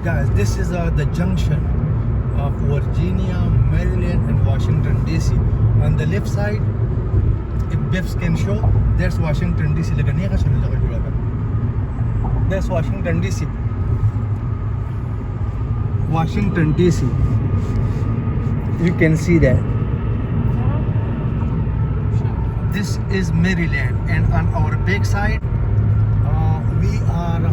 Guys, this is the junction of Virginia, Maryland and Washington DC. On the left side, if Biffs can show, that's Washington DC. That's Washington DC. Washington DC. You can see that. This is Maryland, and on our back side, we are.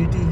80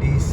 DC.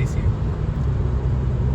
DC.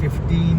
15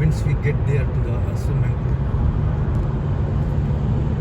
once we get there to the swimming pool.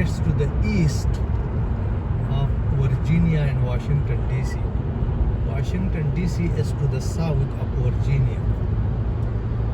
it's to the east of Virginia and Washington DC. Washington DC is to the south of Virginia.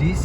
DC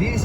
DC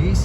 DC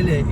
LA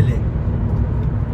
LA,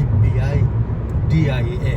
FBI, DIA,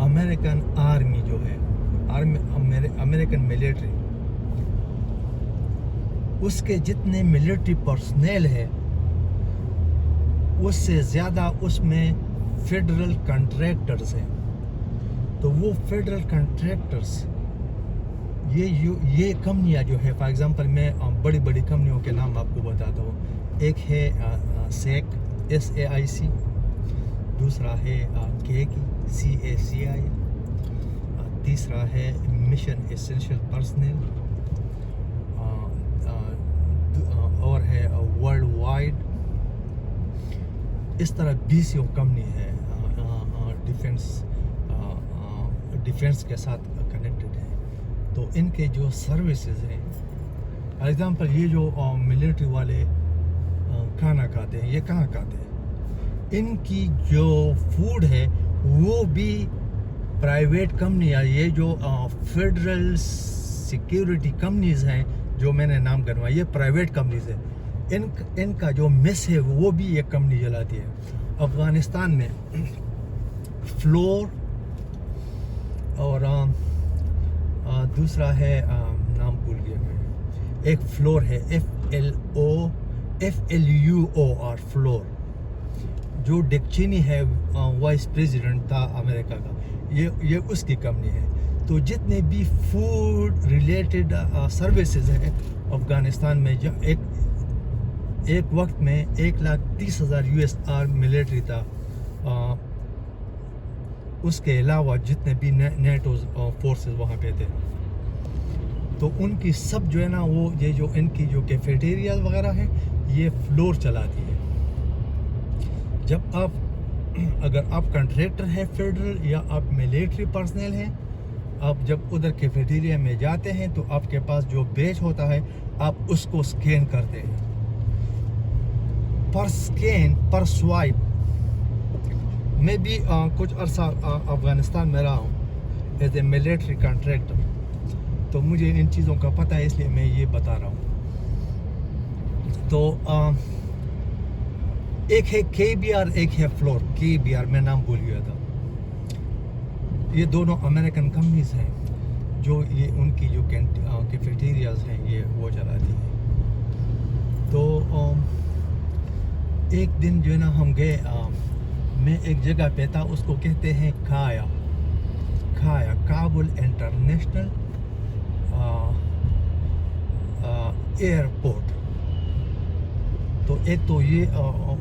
American army جو ہے American military, اس کے جتنے military personnel ہے اس سے زیادہ اس میں federal contractors ہیں. تو وہ فیڈرل کنٹریکٹرز یہ کمپنیاں جو ہے، فار ایگزامپل میں بڑی بڑی کمپنیوں کے نام آپ کو بتاتا ہوں. ایک ہے SAIC SAIC، دوسرا ہے CACI، تیسرا ہے مشن ایسینشل پرسنل، اور ہے ورلڈ وائڈ. اس طرح 20 کمپنی ہے ڈیفینس کے ساتھ کنیکٹڈ ہے. تو ان کے جو سروسز ہیں، فار ایگزامپل یہ جو ملٹری والے کھانا کھاتے ہیں، یہ کہاں کھاتے ہیں؟ ان کی جو فوڈ ہے وہ بھی پرائیویٹ کمپنیاں، یہ جو فیڈرل سیکیورٹی کمپنیز ہیں جو میں نے نام گنوایا، یہ پرائیویٹ کمپنیز ہیں. ان کا جو میس ہے وہ بھی ایک کمپنی چلاتی ہے. افغانستان میں فلور اور دوسرا ہے نام بھول گیا میں، ایک فلور ہے FLUOR فلور، جو ڈک چینی ہے وائس پریزیڈنٹ تھا امریکہ کا، یہ اس کی کمپنی ہے. تو جتنے بھی فوڈ ریلیٹڈ سروسز ہیں افغانستان میں، ایک وقت میں 130,000 US ملٹری تھا. اس کے علاوہ جتنے بھی نیٹو فورسز وہاں پہ تھے، تو ان کی سب جو ہے نا وہ یہ جو ان کی جو کیفیٹیریاز وغیرہ ہیں یہ فلور چلاتی ہے. جب اگر آپ کنٹریکٹر ہیں فیڈرل یا آپ ملٹری پرسنل ہیں، آپ جب ادھر کیفیٹیریا میں جاتے ہیں تو آپ کے پاس جو بیچ ہوتا ہے آپ اس کو سکین کرتے ہیں. پر سوائپ. میں بھی کچھ عرصہ افغانستان میں رہا ہوں ایز اے ملٹری کنٹریکٹر، تو مجھے ان چیزوں کا پتہ ہے، اس لیے میں یہ بتا رہا ہوں. تو ایک ہے KBR، ایک ہے فلور. KBR میں نام بھول گیا تھا. یہ دونوں امریکن کمپنیز ہیں جو یہ ان کی جو کیفیٹیریاز ہیں یہ وہ چلاتی ہیں. تو ایک دن جو ہے نا ہم گئے، میں ایک جگہ پہ تھا، اس کو کہتے ہیں کھایا کابل انٹرنیشنل ایئرپورٹ. تو ایک تو یہ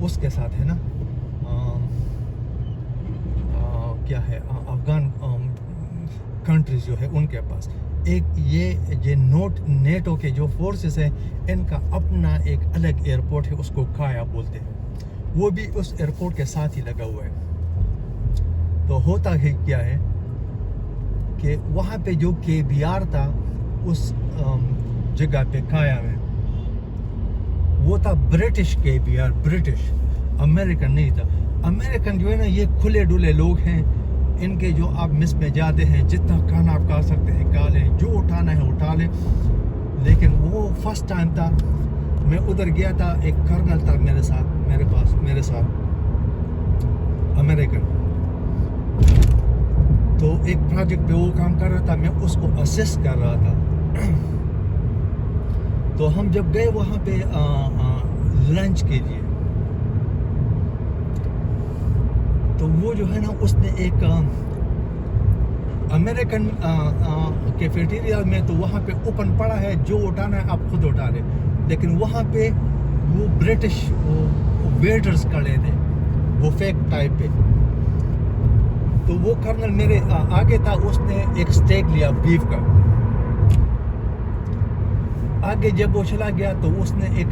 اس کے ساتھ ہے نا کیا ہے افغان کنٹریز جو ہے ان کے پاس. ایک یہ نیٹو کے جو فورسز ہیں ان کا اپنا ایک الگ ایئرپورٹ ہے، اس کو کھایا بولتے ہیں. وہ بھی اس ایئرپورٹ کے ساتھ ہی لگا ہوا ہے. تو ہوتا ہے کیا ہے کہ وہاں پہ جو KBR تھا اس جگہ پہ کھایا میں، وہ تھا برٹش KBR، برٹش، امریکن نہیں تھا. امریکن جو ہے نا یہ کھلے ڈلے لوگ ہیں، ان کے جو آپ مس میں جاتے ہیں جتنا کھانا آپ کھا سکتے ہیں کھا لیں، جو اٹھانا ہے اٹھا لیں. لیکن وہ فرسٹ ٹائم تھا میں ادھر گیا تھا، ایک کرنل تھا میرے ساتھ امریکن. تو ایک پروجیکٹ پہ وہ کام کر رہا تھا، میں اس کو اسسٹ کر رہا تھا. تو ہم جب گئے وہاں پہ لنچ کے لیے، تو وہ جو ہے نا اس نے ایک امریکن کیفیٹیریا میں، تو وہاں پہ اوپن پڑا ہے، جو اٹھانا ہے آپ خود اٹھا لیں. لیکن وہاں پہ وہ برٹش ویٹرز کھڑے تھے بوفے ٹائپ پہ. تو وہ کرنل میرے آگے تھا، اس نے ایک سٹیک لیا بیف کا. آگے جب وہ چلا گیا تو اس نے ایک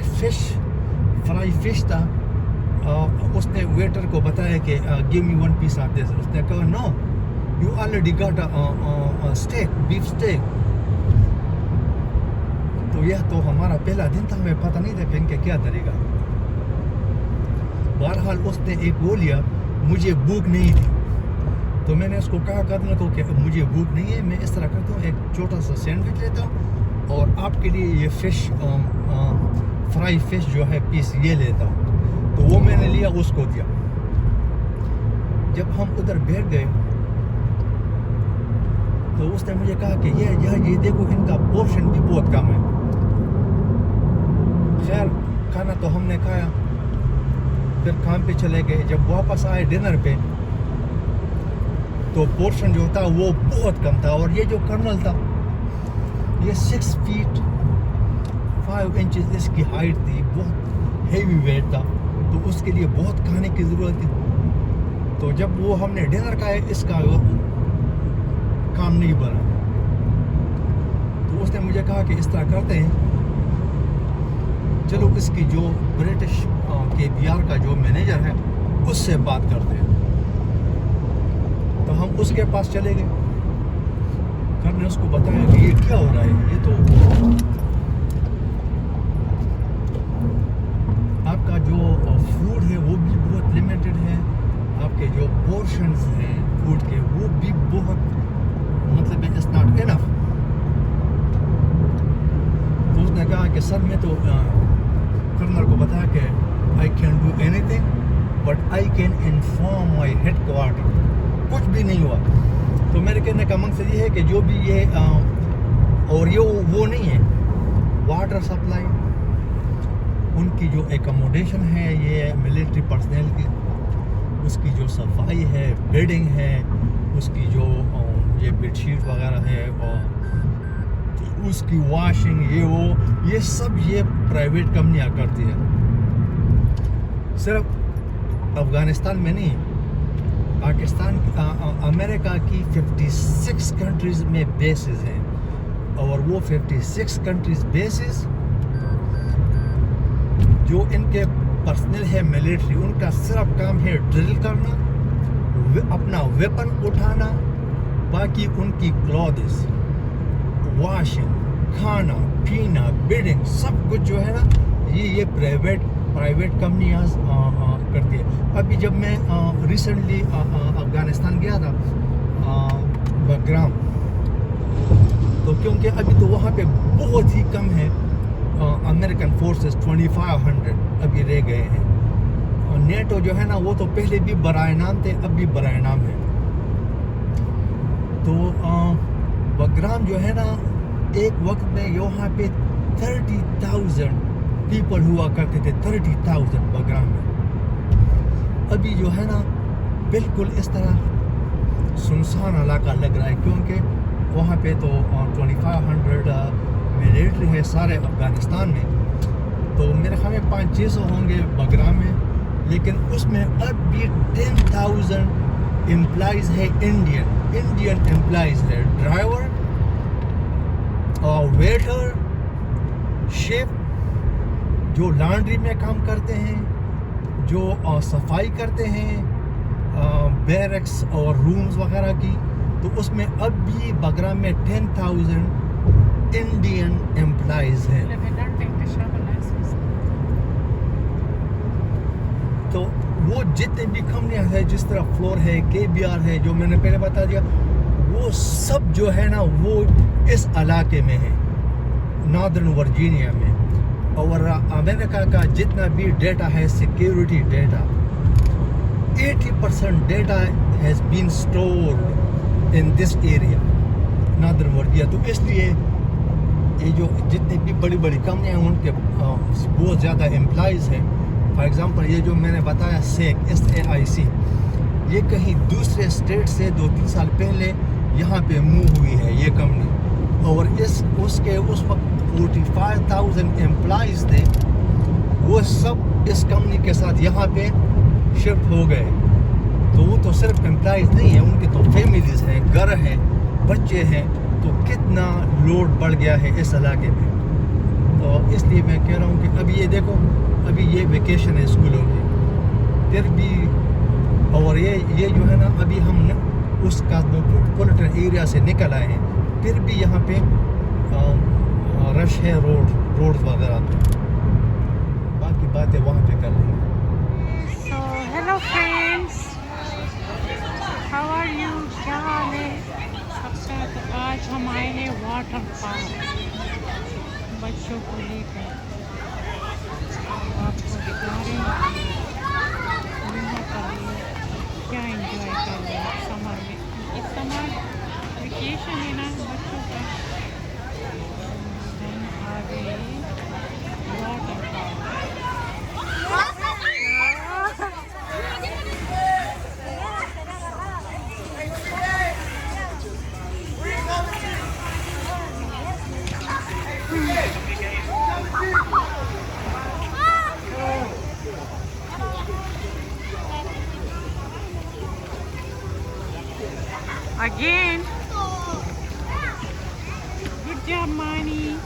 فرائی فش تھا، اس نے ویٹر کو بتایا کہ give me 1 piece of this. اس نے کہا no, you already got steak, beef steak. تو یہ تو ہمارا پہلا دن تھا، ہمیں پتہ نہیں تھا کہ ان کے کیا طریقہ. بہرحال اس نے ایک وہ لیا، مجھے بھوک نہیں تھی تو میں نے اس کو کہا کرنے کو کہ مجھے بھوک نہیں ہے، میں اس طرح کرتا ہوں، ایک چھوٹا سا سینڈوچ لیتا ہوں اور آپ کے لیے یہ فش فرائی فش جو ہے پیس یہ لیتا ہوں. تو وہ میں نے لیا، اس کو دیا. جب ہم ادھر بیٹھ گئے تو اس نے مجھے کہا کہ یہ دیکھو ان کا پورشن بھی بہت کم ہے. خیر کھانا تو ہم نے کھایا, پھر کام پہ چلے گئے. جب واپس آئے ڈنر پہ تو پورشن جو تھا وہ بہت کم تھا, اور یہ جو کرنل تھا یہ 6 feet 5 inches اس کی ہائٹ تھی, بہت ہیوی ویٹ تھا, تو اس کے لیے بہت کھانے کی ضرورت تھی. تو جب وہ ہم نے ڈنر کھایا اس کا کام نہیں بنا. تو اس نے مجھے کہا کہ اس طرح کرتے ہیں, چلو اس کی جو برٹش KBR کا جو مینیجر ہے اس سے بات کرتے ہیں. تو ہم اس کے پاس چلے گئے. ہم نے اس کو بتایا کہ یہ کیا ہو رہا ہے, یہ تو آپ کا جو فوڈ ہے وہ بھی بہت لمیٹڈ ہے, آپ کے جو پورشنز ہیں فوڈ کے وہ بھی بہت مطلب اٹس ناٹ انف. تو اس نے کہا کہ سر میں تو کرنل کو بتایا کہ I can do any thing but I can inform my head quarter. کچھ بھی نہیں ہوا. تو میرے کہنے کا مقصد یہ ہے کہ جو بھی یہ اور یہ وہ نہیں ہے واٹر سپلائی, ان کی جو ایکوموڈیشن ہے یہ ملٹری پرسنل کی, اس کی جو صفائی ہے, بیڈنگ ہے, اس کی جو یہ بیڈ شیٹ وغیرہ ہے, اور اس کی واشنگ یہ سب یہ پرائیویٹ کمپنیاں کرتی ہے. صرف افغانستان میں نہیں, پاکستان امریکہ کی 56 کنٹریز میں بیسز ہیں, اور وہ 56 کنٹریز بیسز جو ان کے پرسنل ہے ملٹری, ان کا صرف کام ہے ڈرل کرنا, اپنا ویپن اٹھانا, باقی ان کی کلوتھز, واشنگ, کھانا پینا, بیڈنگ سب کچھ جو ہے نا یہ پرائیویٹ کمپنیاں کرتی ہے. ابھی جب میں ریسنٹلی افغانستان گیا تھا بگرام, تو کیونکہ ابھی تو وہاں پہ بہت ہی کم ہے امریکن فورسز 2500 ابھی رہ گئے ہیں. اور نیٹو جو ہے نا وہ تو پہلے بھی برائے نام تھے, اب بھی برائے نام ہے. تو بگرام جو ہے نا ایک وقت میں یہاں پہ 30,000 پیپل ہوا کرتے تھے, 30,000 بگرام میں. ابھی جو ہے نا بالکل اس طرح سنسان علاقہ لگ رہا ہے, کیونکہ وہاں پہ تو 2500 ملٹری ہے سارے افغانستان میں. تو میرے خیال میں 500-600 ہوں گے بگرام میں, لیکن اس میں اب بھی 10,000 امپلائیز ہے, انڈین امپلائیز ہے, ڈرائیور اور ویٹر, شیف, جو لانڈری میں کام کرتے ہیں, جو صفائی کرتے ہیں بیرکس اور رومز وغیرہ کی. تو اس میں اب بھی بگرام میں 10,000 انڈین امپلائیز ہیں. تو وہ جتنے بھی کمپنیاں ہیں, جس طرح فلور ہے, KBR ہے, جو میں نے پہلے بتا دیا, وہ سب جو ہے نا وہ اس علاقے میں ہے, ناردرن ورجینیا میں. اور امریکہ کا جتنا بھی ڈیٹا ہے security data, 80% data has been stored in this area northern Virginia. تو اس لیے یہ جو جتنی بھی بڑی بڑی کمپنیاں ہیں ان کے بہت زیادہ امپلائیز ہیں. فار ایگزامپل یہ جو میں نے بتایا SAIC, یہ کہیں دوسرے اسٹیٹ سے 2-3 سال پہلے یہاں پہ موو ہوئی ہے یہ کمپنی, اور اس وقت 45,000 امپلائیز تھے, وہ سب اس کمپنی کے ساتھ یہاں پہ شفٹ ہو گئے. تو وہ تو صرف امپلائیز نہیں ہیں, ان کے تو فیملیز ہیں, گھر ہیں, بچے ہیں. تو کتنا لوڈ بڑھ گیا ہے اس علاقے میں. تو اس لیے میں کہہ رہا ہوں کہ ابھی یہ دیکھو, ابھی یہ ویکیشن ہے اسکولوں کی, پھر بھی, اور یہ جو ہے نا ابھی ہم اس کاسموپولیٹن ایریا سے نکل آئے ہیں, پھر بھی یہاں پہ رش ہے روڈ وغیرہ پہ. باقی باتیں وہاں پہ کر لیں گے. So hello friends, how are you? کیا حال ہے سب کا؟ تو آج ہم آئے ہیں واٹر پارک بچوں کو لے کر, آپ کو دکھا رہے ہیں یہاں پر کیا انجوائے کر رہے ہیں سمر میں. سمر ویکیشن ہے Again. Good job, Mani. You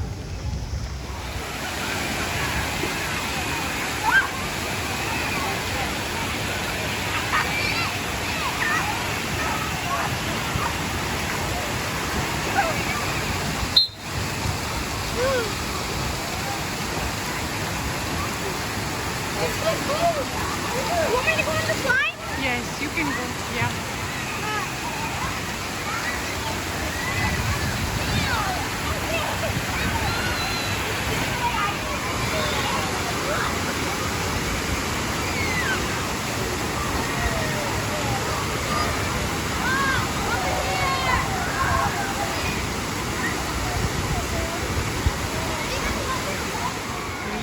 want me to go on the slide? Yes, you can go. Yeah.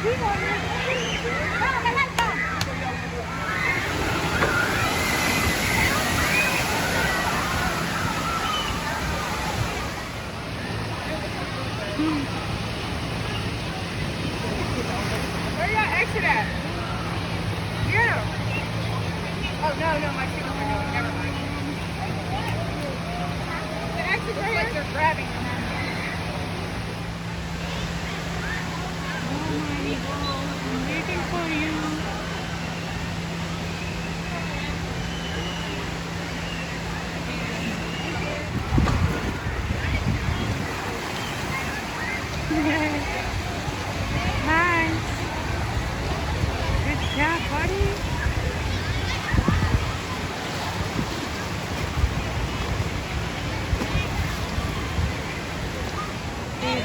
Where y'all exit at? Yeah. Oh, no, my two are going. Never mind. The exit right like they're grabbing them. Oh my God, I'm waiting for you. Nice. Good job, buddy.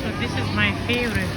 So this is my favorite.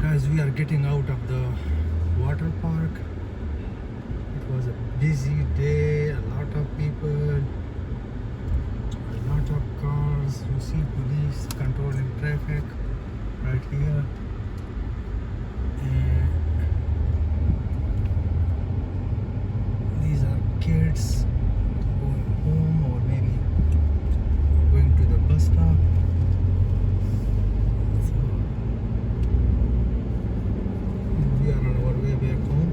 Guys, we are getting out of the water park. It was a busy day, a lot of people, a lot of cars. You see police controlling traffic right here. And these are kids going home or maybe going to the bus stop. So we are on our way back home.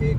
1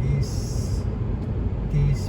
20-30